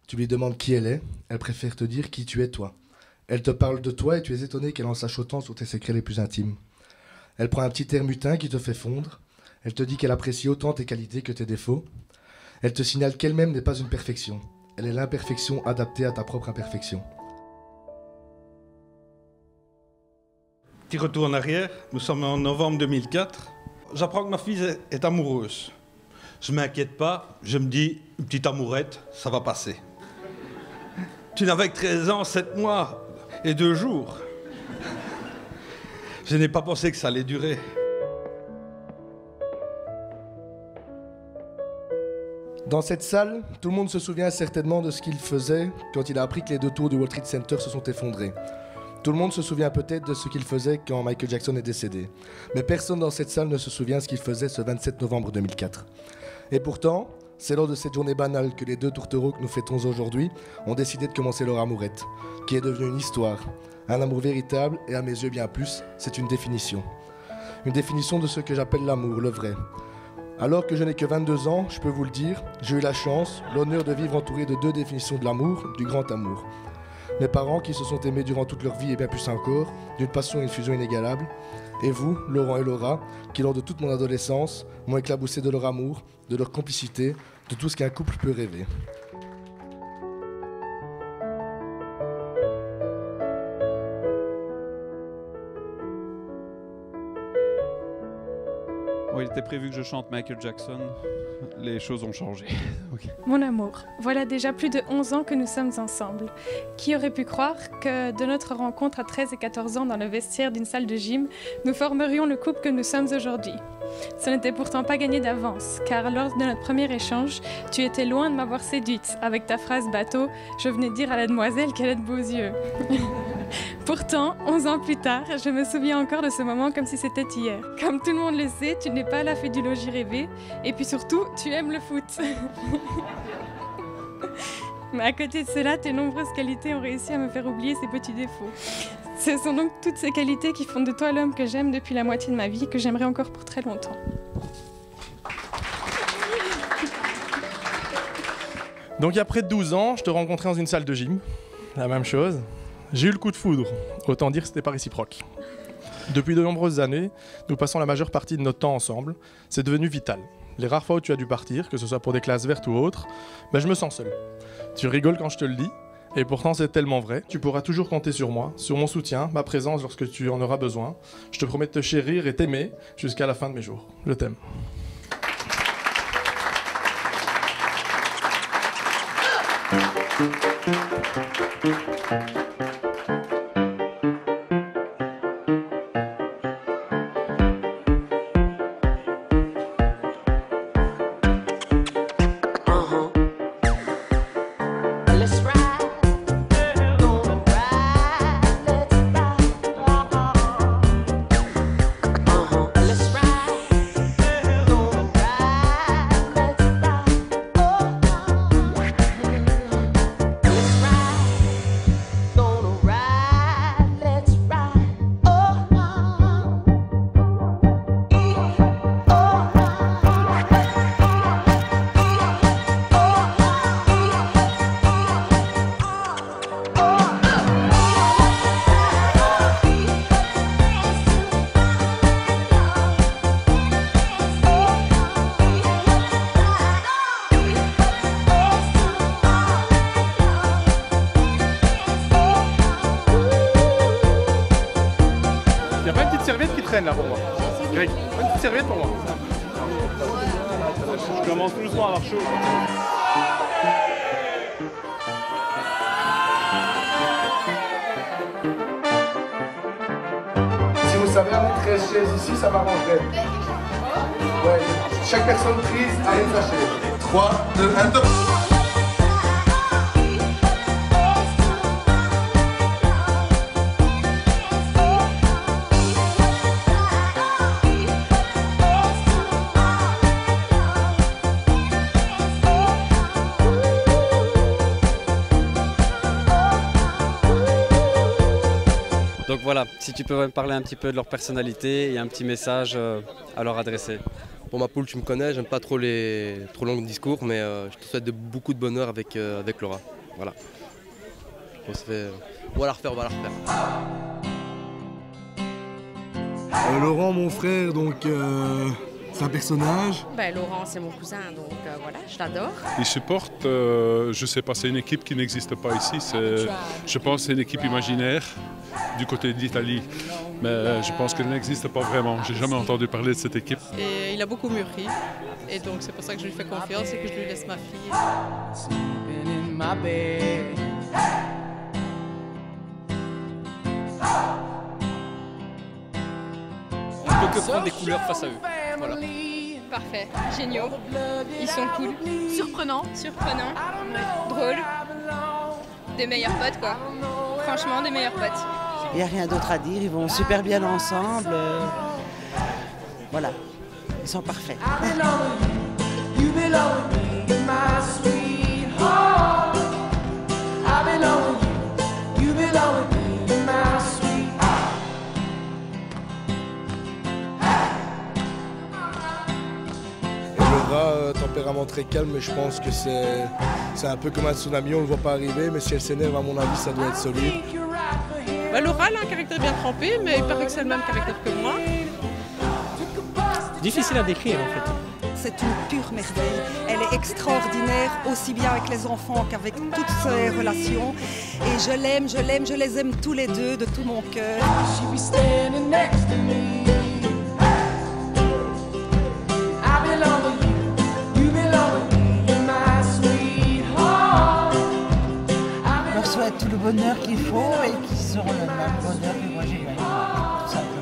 Tu lui demandes qui elle est, elle préfère te dire qui tu es toi. Elle te parle de toi et tu es étonné qu'elle en sache autant sur tes secrets les plus intimes. Elle prend un petit air mutin qui te fait fondre. Elle te dit qu'elle apprécie autant tes qualités que tes défauts. Elle te signale qu'elle-même n'est pas une perfection. Elle est l'imperfection adaptée à ta propre imperfection. Petit retour en arrière, nous sommes en novembre 2004. J'apprends que ma fille est amoureuse. Je ne m'inquiète pas, je me dis, une petite amourette, ça va passer. Tu n'avais que 13 ans, 7 mois et 2 jours. Je n'ai pas pensé que ça allait durer. Dans cette salle, tout le monde se souvient certainement de ce qu'il faisait quand il a appris que les 2 tours du World Trade Center se sont effondrés. Tout le monde se souvient peut-être de ce qu'il faisait quand Michael Jackson est décédé. Mais personne dans cette salle ne se souvient de ce qu'il faisait ce 27 novembre 2004. Et pourtant, c'est lors de cette journée banale que les 2 tourtereaux que nous fêtons aujourd'hui ont décidé de commencer leur amourette, qui est devenue une histoire, un amour véritable et à mes yeux bien plus, c'est une définition. Une définition de ce que j'appelle l'amour, le vrai. Alors que je n'ai que 22 ans, je peux vous le dire, j'ai eu la chance, l'honneur de vivre entouré de 2 définitions de l'amour, du grand amour. Mes parents qui se sont aimés durant toute leur vie et bien plus encore, d'une passion et une fusion inégalable. Et vous, Laurent et Laura, qui lors de toute mon adolescence m'ont éclaboussé de leur amour, de leur complicité, de tout ce qu'un couple peut rêver. Bon, il était prévu que je chante Michael Jackson. Les choses ont changé. Okay. Mon amour, voilà déjà plus de 11 ans que nous sommes ensemble. Qui aurait pu croire que de notre rencontre à 13 et 14 ans dans le vestiaire d'une salle de gym, nous formerions le couple que nous sommes aujourd'hui. Ce n'était pourtant pas gagné d'avance, car lors de notre premier échange, tu étais loin de m'avoir séduite avec ta phrase bateau « Je venais dire à la demoiselle qu'elle a de beaux yeux ». Pourtant, 11 ans plus tard, je me souviens encore de ce moment comme si c'était hier. Comme tout le monde le sait, tu n'es pas la fée du logis rêvé, et puis surtout, tu aimes le foot. Mais à côté de cela, tes nombreuses qualités ont réussi à me faire oublier ces petits défauts. Ce sont donc toutes ces qualités qui font de toi l'homme que j'aime depuis la moitié de ma vie et que j'aimerais encore pour très longtemps. Donc il y a près de 12 ans, je te rencontrais dans une salle de gym. La même chose. J'ai eu le coup de foudre. Autant dire que c'était pas réciproque. Depuis de nombreuses années, nous passons la majeure partie de notre temps ensemble. C'est devenu vital. Les rares fois où tu as dû partir, que ce soit pour des classes vertes ou autres, ben je me sens seul. Tu rigoles quand je te le dis, et pourtant c'est tellement vrai. Tu pourras toujours compter sur moi, sur mon soutien, ma présence lorsque tu en auras besoin. Je te promets de te chérir et t'aimer jusqu'à la fin de mes jours. Je t'aime. Là pour moi. Greg, une petite serviette pour moi. Je commence tout doucement à avoir chaud. Si vous savez amener 13 chaises ici, ça m'arrangerait. Ouais, chaque personne prise arrive sa chaise. 3, 2, 1, top. Donc voilà, si tu peux me parler un petit peu de leur personnalité et un petit message à leur adresser. Pour ma poule, tu me connais, j'aime pas trop les trop longs discours, mais je te souhaite beaucoup de bonheur avec Laura. voilà. On se fait... On va la refaire, on va la refaire. Laurent, mon frère, donc c'est un personnage. Laurent, c'est mon cousin, donc voilà, je l'adore. Il supporte, je ne sais pas, c'est une équipe qui n'existe pas ici. Je pense que c'est une équipe imaginaire du côté d'Italie. Mais je pense qu'elle n'existe pas vraiment. J'ai jamais entendu parler de cette équipe. Et il a beaucoup mûri. Et donc c'est pour ça que je lui fais confiance et que je lui laisse ma fille. On ne peut que prendre des couleurs face à eux. Voilà. Parfait, géniaux. Ils sont cool. Surprenants. Drôles. Des meilleurs potes quoi. Franchement, des meilleurs potes. Il n'y a rien d'autre à dire, ils vont super bien ensemble. Voilà, ils sont parfaits. Laura, tempérament très calme, mais je pense que c'est un peu comme un tsunami, on ne le voit pas arriver, mais si elle s'énerve, à mon avis, ça doit être solide. Laura, elle a un caractère bien trempé, mais il paraît que c'est le même caractère que moi. Difficile à décrire en fait. C'est une pure merveille. Elle est extraordinaire, aussi bien avec les enfants qu'avec toutes ses relations. Et je l'aime, je les aime tous les deux de tout mon cœur. Je leur souhaite tout le bonheur qu'il faut et qu'ils auront le même bonheur que moi j'ai eu. Tout simplement.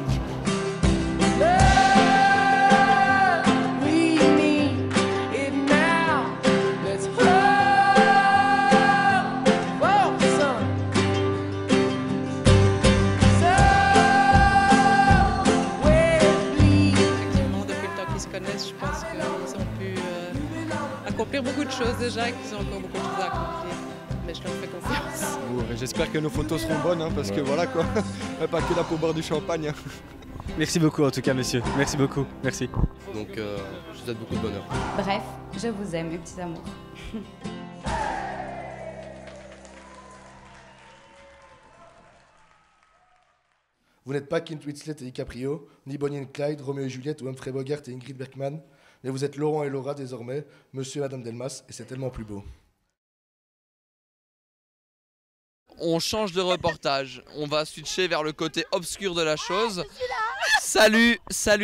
Je pense qu'ils ont pu accomplir beaucoup de choses déjà et qu'ils ont encore beaucoup de choses à accomplir. Mais je leur fais confiance. J'espère que nos photos seront bonnes, hein, parce que voilà quoi, pas que là pour boire du champagne. Merci beaucoup en tout cas messieurs, merci beaucoup, merci. Donc je vous souhaite beaucoup de bonheur. Bref, je vous aime mes petits amours. Vous n'êtes pas Kate Winslet et DiCaprio, ni Bonnie et Clyde, Roméo et Juliette ou Humphrey Bogart et Ingrid Bergman, mais vous êtes Laurent et Laura désormais, monsieur et madame Delmas, et c'est tellement plus beau. On change de reportage, on va switcher vers le côté obscur de la chose. Salut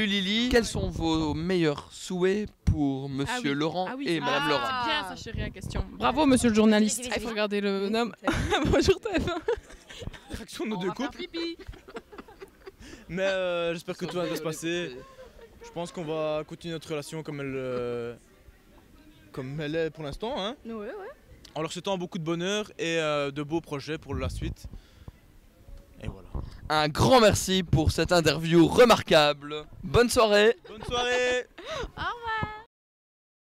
Lily, quels sont vos meilleurs souhaits pour monsieur Laurent et madame Laura? C'est bien ça chérie la question. Bravo monsieur le journaliste. Il faut regarder le bonhomme. Bonjour TF1. Réaction de nos deux couples. Mais j'espère que tout va bien se passer. Je pense qu'on va continuer notre relation comme elle est pour l'instant. Hein. Ouais. En leur souhaitant beaucoup de bonheur et de beaux projets pour la suite. Et voilà. Un grand merci pour cette interview remarquable. Bonne soirée. Bonne soirée. Au revoir.